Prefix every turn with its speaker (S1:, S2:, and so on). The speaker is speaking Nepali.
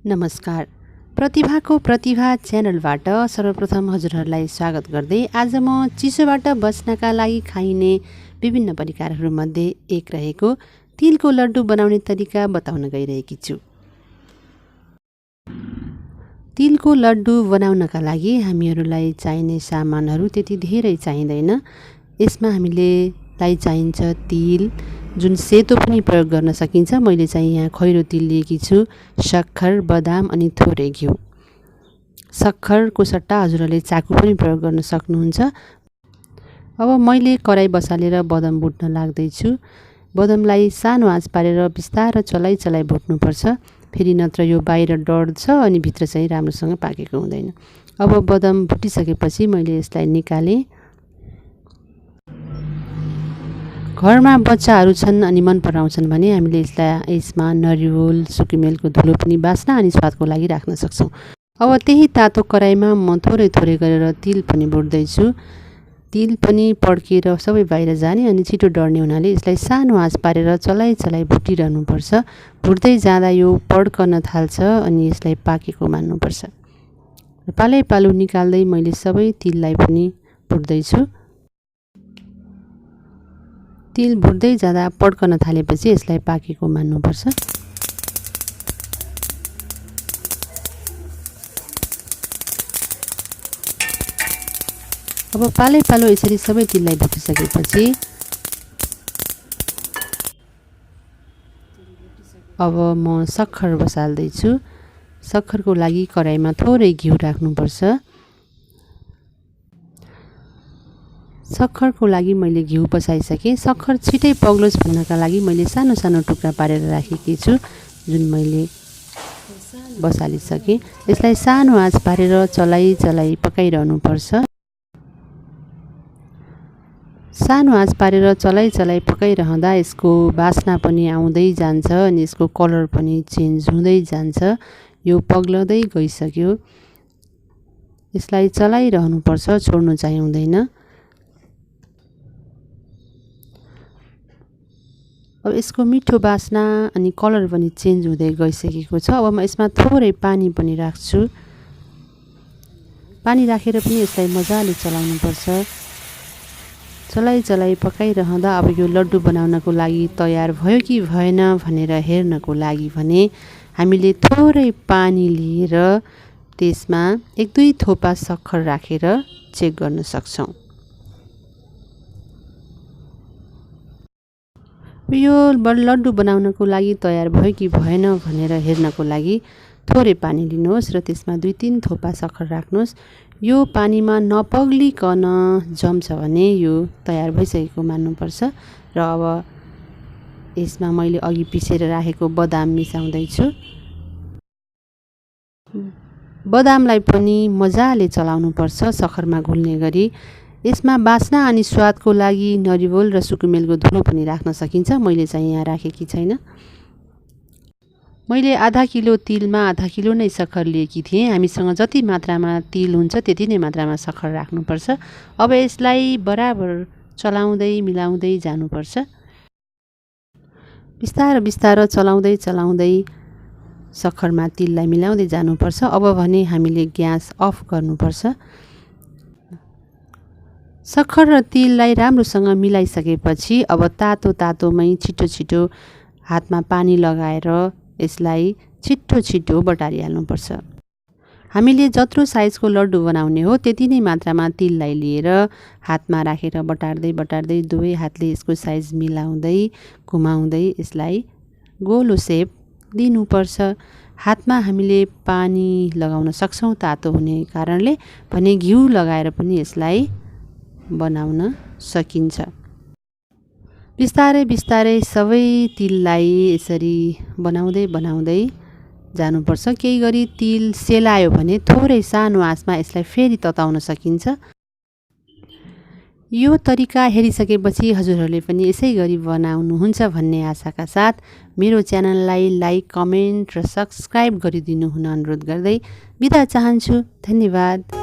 S1: नमस्कार। प्रतिभाको प्रतिभा च्यानलबाट सर्वप्रथम हजुरहरूलाई स्वागत गर्दै आज म चिसोबाट बच्नका लागि खाइने विभिन्न परिकारहरूमध्ये एक रहेको तिलको लड्डु बनाउने तरिका बताउन गइरहेकी छु। तिलको लड्डु बनाउनका लागि हामीहरूलाई चाहिने सामानहरू त्यति धेरै चाहिँदैन। यसमा हामीलाई चाहिन्छ तिल, जुन सेतो पनि प्रयोग गर्न सकिन्छ। मैले चाहिँ यहाँ खैरो तिल लिएकी छु, शक्खर, बदाम अनि थोरै घिउ। शक्खरको सट्टा हजुरहरूले चाकु पनि प्रयोग गर्न सक्नुहुन्छ। अब मैले कराई बसालेर बदाम भुट्न लाग्दैछु। बदामलाई सानो आँच पारेर बिस्तारै चलाइ भुट्नुपर्छ, फेरि नत्र यो बाहिर डढ्छ अनि भित्र चाहिँ राम्रोसँग पाकेको हुँदैन। अब बदाम भुटिसकेपछि मैले यसलाई निकालेँ। घरमा बच्चाहरू छन् अनि मन पराउँछन् भने हामीले यसमा नरिवल, सुकुमेलको धुलो पनि बास्ना अनि स्वादको लागि राख्न सक्छौँ। अब त्यही तातो कराईमा म थोरै गरेर तिल पनि भुट्दैछु। तिल पनि पड्केर सबै बाहिर जाने अनि छिटो डढ्ने हुनाले यसलाई सानो आँच पारेर चलाइ भुटिरहनुपर्छ। भुट्दै जाँदा यो पड्कन थाल्छ अनि यसलाई पाकेको मान्नुपर्छ। पालो निकाल्दै मैले सबै तिललाई पनि भुट्दैछु। तिल भुट्दै जाँदा पड्कन थालेपछि यसलाई पाकेको मान्नुपर्छ। अब पालो यसरी सबै तिललाई भुटिसकेपछि अब म शक्खर बसाल्दैछु। शक्खरको लागि कराईमा थोरै घिउ राख्नुपर्छ। शक्खरको लागि मैले घिउ बसाइसकेँ। शक्खर छिटै पग्लोस् भन्नका लागि मैले सानो सानो टुक्रा पारेर राखेकी छु, जुन मैले बसालिसकेँ। यसलाई सानो आँच पारेर चलाइ पकाइरहनुपर्छ। सानो आँच पारेर चलाइ पकाइरहँदा यसको बास्ना पनि आउँदै जान्छ अनि यसको कलर पनि चेन्ज हुँदै जान्छ। यो पग्लदै गइसक्यो। यसलाई चलाइरहनुपर्छ, छोड्नु चाहिँ हुँदैन। अब यसको मिठो बास्ना अनि कलर पनि चेन्ज हुँदै गइसकेको छ। अब म यसमा थोरै पानी पनि राख्छु। पानी राखेर पनि यसलाई मजाले चलाउनुपर्छ। चलाइ पकाइरहँदा अब यो लड्डु बनाउनको लागि तयार भयो कि भएन भनेर हेर्नको लागि भने हामीले थोरै पानी लिएर त्यसमा 1-2 थोपा शक्खर राखेर चेक गर्न सक्छौँ। यो लड्डु बनाउनको लागि तयार भयो कि भएन भनेर हेर्नको लागि थोरै पानी लिनुहोस् र त्यसमा 2-3 थोपा शक्खर राख्नुहोस्। यो पानीमा नपग्लिकन जम्छ भने यो तयार भइसकेको मान्नुपर्छ। र अब यसमा मैले अघि पिसेर राखेको बदाम मिसाउँदैछु। बदामलाई पनि मजाले चलाउनुपर्छ शक्खरमा घुल्ने गरी। यसमा बास्ना अनि स्वादको लागि नरिवल र सुकुमेलको धुलो पनि राख्न सकिन्छ। मैले चाहिँ यहाँ राखेकी छैन। मैले आधा किलो तिलमा आधा किलो नै शक्खर लिएकी थिएँ। हामीसँग जति मात्रामा तिल हुन्छ त्यति नै मात्रामा शक्खर राख्नुपर्छ। अब यसलाई बराबर चलाउँदै मिलाउँदै जानुपर्छ। बिस्तारो चलाउँदै शक्खरमा तिललाई मिलाउँदै जानुपर्छ। अब भने हामीले ग्यास अफ गर्नुपर्छ। शक्खर र तिललाई राम्रोसँग मिलाइसकेपछि अब तातोमै छिटो हातमा पानी लगाएर यसलाई छिटो बटारिहाल्नुपर्छ। हामीले जत्रो साइजको लड्डु बनाउने हो त्यति नै मात्रामा तिललाई लिएर हातमा राखेर बटार्दै दुवै हातले यसको साइज मिलाउँदै घुमाउँदै यसलाई गोलो सेप दिनुपर्छ। हातमा हामीले पानी लगाउन सक्छौँ तातो हुने कारणले, भने घिउ लगाएर पनि यसलाई बनाउन सकिन्छ। बिस्तारै सबै तिललाई यसरी बनाउँदै जानुपर्छ। केही गरी तिल सेलायो भने थोरै सानो आँचमा यसलाई फेरि तताउन सकिन्छ। यो तरिका हेरिसकेपछि हजुरहरूले पनि यसै गरी बनाउनुहुन्छ भन्ने आशाका साथ मेरो च्यानललाई लाइक, कमेन्ट र सब्सक्राइब गरिदिनु हुन अनुरोध गर्दै बिदा चाहन्छु। धन्यवाद।